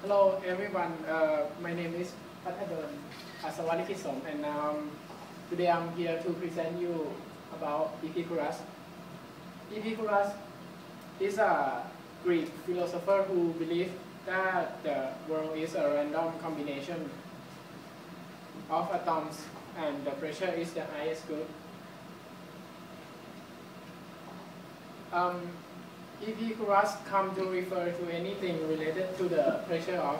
Hello everyone, my name is Patadon Asawalikisom, and today I'm here to present you about Epicurus. Epicurus is a Greek philosopher who believed that the world is a random combination of atoms and the pressure is the highest good. Epicurus come to refer to anything related to the pressure of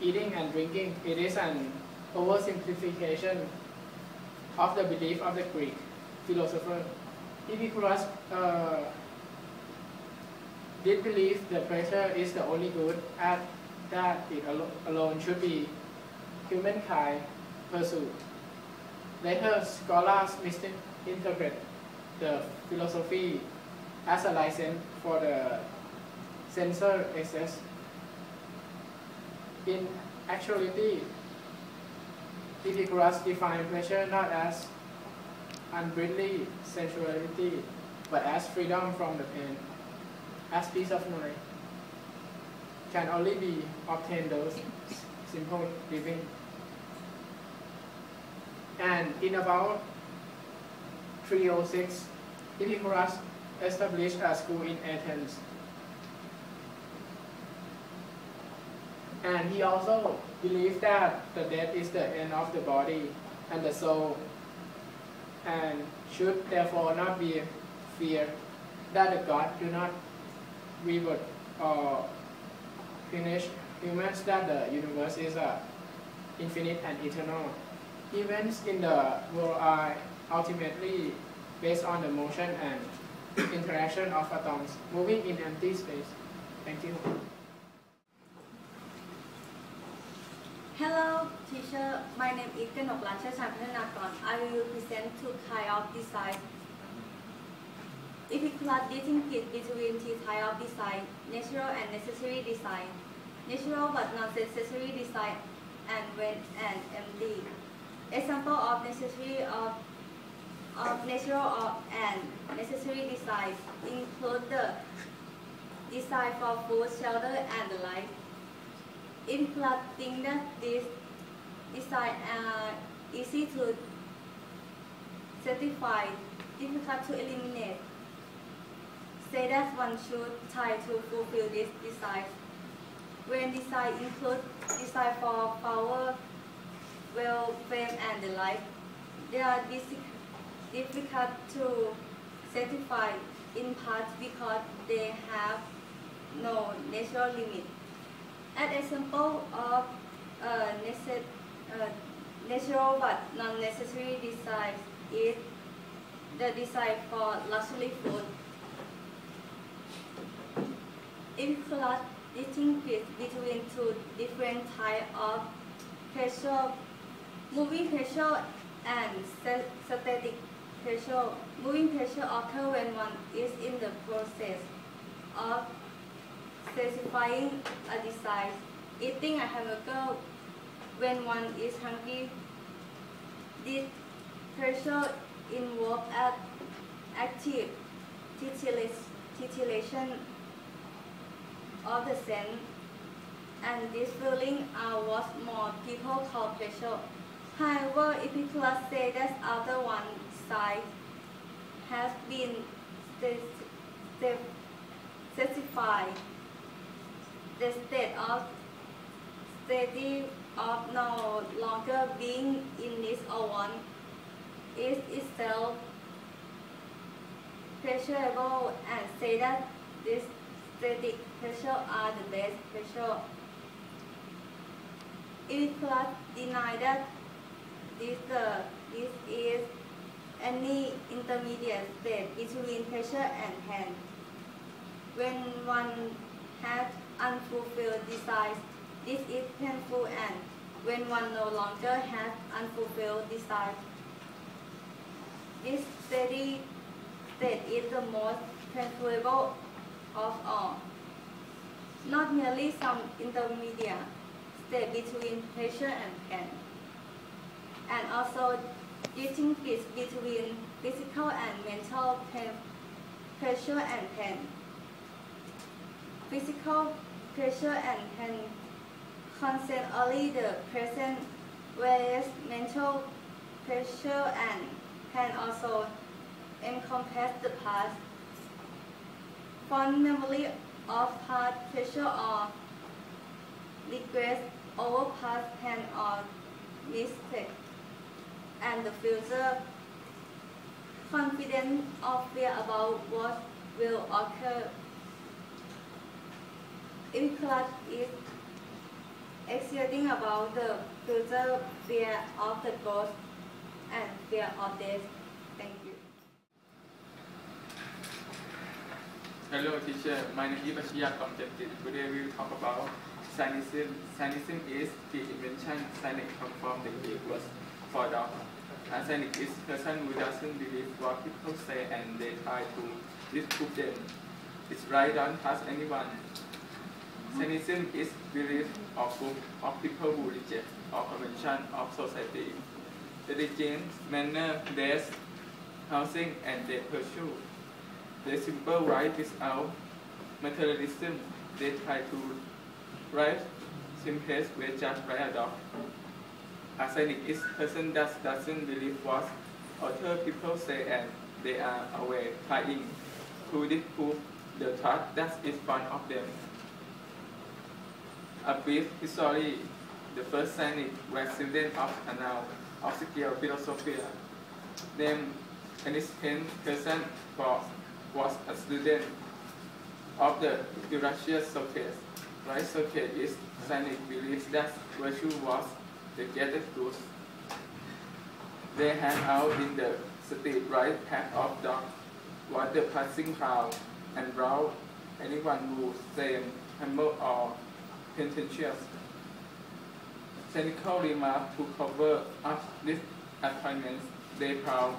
eating and drinking. It is an oversimplification of the belief of the Greek philosopher. Epicurus did believe the pressure is the only good and that it alone should be humankind pursuit. Later, scholars misinterpret the philosophy as a license for the censor excess. In actuality, Epicurus defined pleasure not as unbridled sensuality, but as freedom from the pain, as peace of mind can only be obtained through simple living. And in about 306, Epicurus established a school in Athens. And he also believed that the death is the end of the body and the soul, and should therefore not be feared that the God do not revert or punish humans, that the universe is infinite and eternal. Events in the world are ultimately based on the motion and interaction of atoms moving in empty space. Thank you. Hello, teacher. My name is Kanoklan Chachanpanakon. I will present two kinds of design. Epicurus distinguished between two types of design: natural and necessary design. Natural but not necessary design, and when and empty. Example of natural and necessary design include the design for food, shelter, and the like. Epicurus thinks that these designs are easy to satisfy, difficult to eliminate. Say that one should try to fulfill this design. When design includes design for power, wealth, fame, and the like, they are difficult to satisfy, in part because they have no natural limit. An example of natural but non-necessary design is the design for luxury food. Epicurus distinguishes between two different types of pressure: moving pressure and static pressure. Moving pressure occurs when one is in the process of specifying a design. Eating a hamburger when one is hungry. This pressure involves active titillation of the sense, and this feeling are what more people call pleasure. However, Epicurus says that after one side has been specified, the state of no longer being in this or one is itself pleasurable, and say that these static pressure are the best pressure. Epicurus denied that this is any intermediate state between pressure and pain. When one has unfulfilled desires, this is painful, and when one no longer has unfulfilled desires, this steady state is the most painful of all. Not merely some intermediate state between pressure and pain, and also distinguish between physical and mental pain, pressure and pain. Physical pressure and can consent only the present, whereas mental pressure and can also encompass the past. Fond memory of past pressure or regret over past pain or mistake, and the future confidence or fear about what will occur. Epicurus is exciting about the future, fear of the ghost, and fear of death. Thank you. Hello teacher, my name is Epicurus from Japan. Today we will talk about cynicism. Cynicism is the invention. Cynic comes from the Greek word for dog. A cynic is a person who doesn't believe what people say and they try to disprove them. It's right, don't trust anyone. Cynicism is belief or group of people who reject or convention of society. Religion, manner, dress, housing, and their pursuit. They simple right without materialism. They try to right simplest way just by a dog. A cynic is a person that doesn't believe what other people say and they are away trying to disprove the truth that is in front of them. A brief history. The first cynic was student of annals of skill philosophy. Named Epicurus person was a student of the Epicurus Socrates. Right, Socrates is cynic believes that virtue was the greatest good. They hang out in the street right path of dogs, was the passing crowd, and brought anyone who seemed humble or pretentious. Cynical remark to cover up disappointments. They proud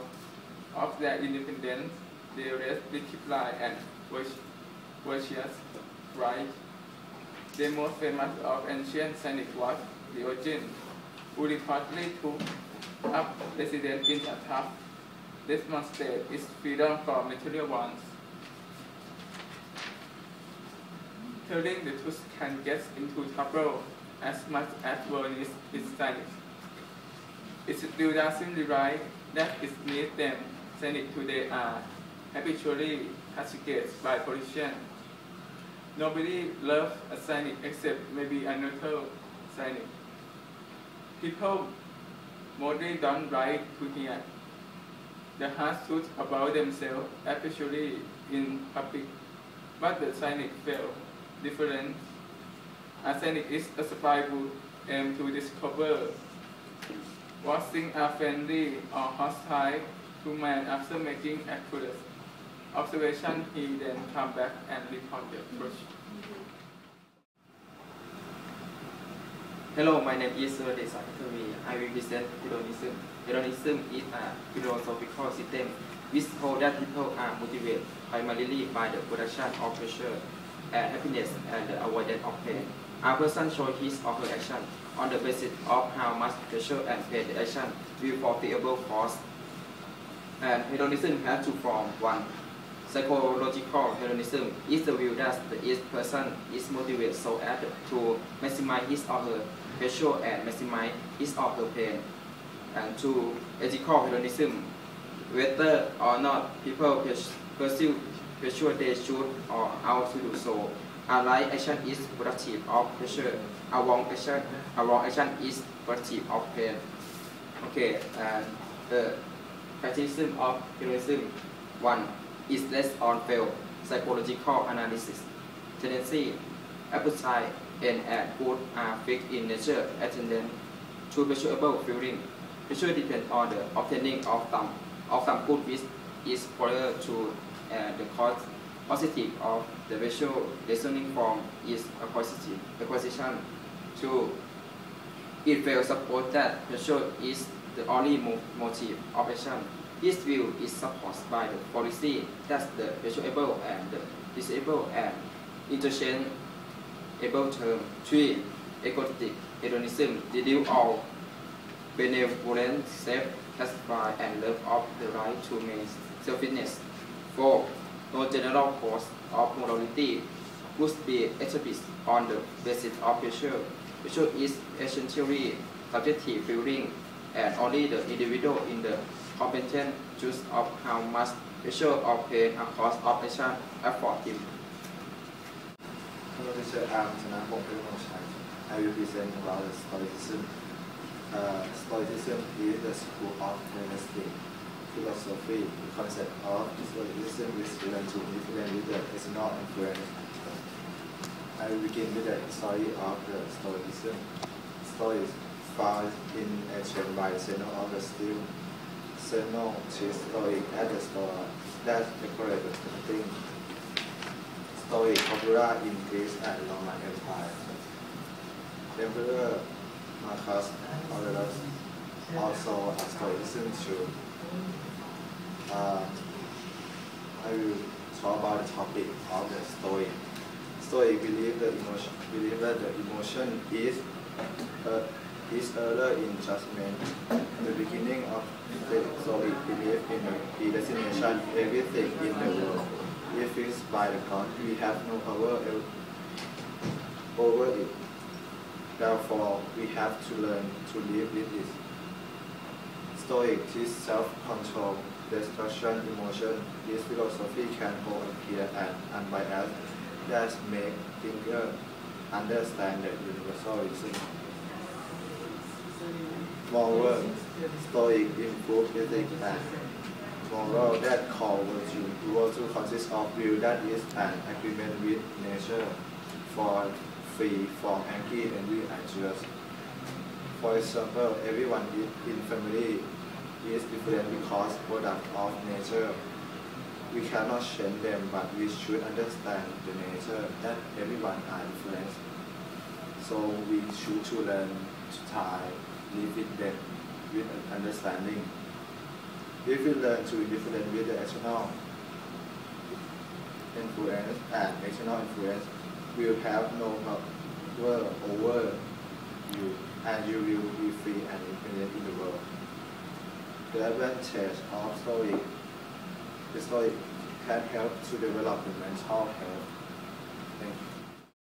of their independence. They rest discipline and virtuous right. The most famous of ancient cynic was Diogenes, who reportedly took up residence in Athens. Demonstrated his freedom from material wants. Telling the truth can get into trouble as much as one is cynic. It still doesn't right that it needs them. Cynic today are habitually castigated by politicians. Nobody loves a cynic except maybe a neutral cynic. People mostly don't like to hear the hard truth about themselves, especially in public. But the cynic felt different. A cynic is a spy who aims to discover what things are friendly or hostile to man after making accurate observation. He then comes back and reports the approach. Hello, my name is Epicurus. I will present hedonism. Hedonism is a philosophical system which holds that people are motivated primarily by the production of pleasure and happiness and the avoidance of pain. A person shows his or her action on the basis of how much pleasure and pain the action will fulfill cause. And hedonism has two forms. One, psychological hedonism is the view that each person is motivated so as to maximize his or her pleasure and maximize his or her pain. And two, ethical hedonism, whether or not people pursue pleasure, they should or ought to do so. A right action is productive of pleasure. A wrong action is productive of pain. Okay, and the criticism of hedonism. One is less on failed psychological analysis. Tendency, appetite, and good are fixed in nature, attendant to pleasurable feeling. Pleasure depends on the obtaining of some good which is prior to the cause positive of the visual reasoning form is acquisition. 2. It will support that pleasure is the only motive of action. This view is supported by the policy that the pleasurable and the disabled and interchangeable term. 3. Egotistic hedonism deduces all benevolent, self-satisfied, and love of the right to make selfishness. 4. No general cause of morality. could be established on the basis of pressure. Pressure is essentially subjective feeling, and only the individual in the competent choose of how much pressure or pain a cause of action afford him. Hello, teacher. I'm Tanapong Perumoshai. I will present about Stoicism. Stoicism is the school of realistic philosophy. The concept of Stoicism is related to influence with the external influence. I will begin with the story of the Stoicism. Stoics found in ancient by Zeno of the Steel. Zeno treats Stoic as the store that decorated thing. Stoic popular in Greece and Roman Empire. Emperor Marcus Aurelius also a Stoicism too. I will talk about the topic of the Stoic. Stoic believe that the emotion is error in judgment. The beginning of the Stoic belief in the predestination. Everything in the world is fixed by the God. We have no power over it. Therefore, we have to learn to live with it. Stoic teach self-control, destruction, emotion. This philosophy can hold a clear and unbiased that make thinkers understand the universal reason. Moreover, Stoic improve ethics and moral that call virtue. Virtue consists of will that is an agreement with nature, for free from angry, envy, and jealousy. For example, everyone in family is different because product of nature. We cannot change them, but we should understand the nature that everyone are different. So we should to learn to try live with them with understanding. If we learn to be different with the external influence and external influence, we will have no power over you, and you will be free and independent in the world. The advantage of Stoic. The Stoic can help to develop the mental health.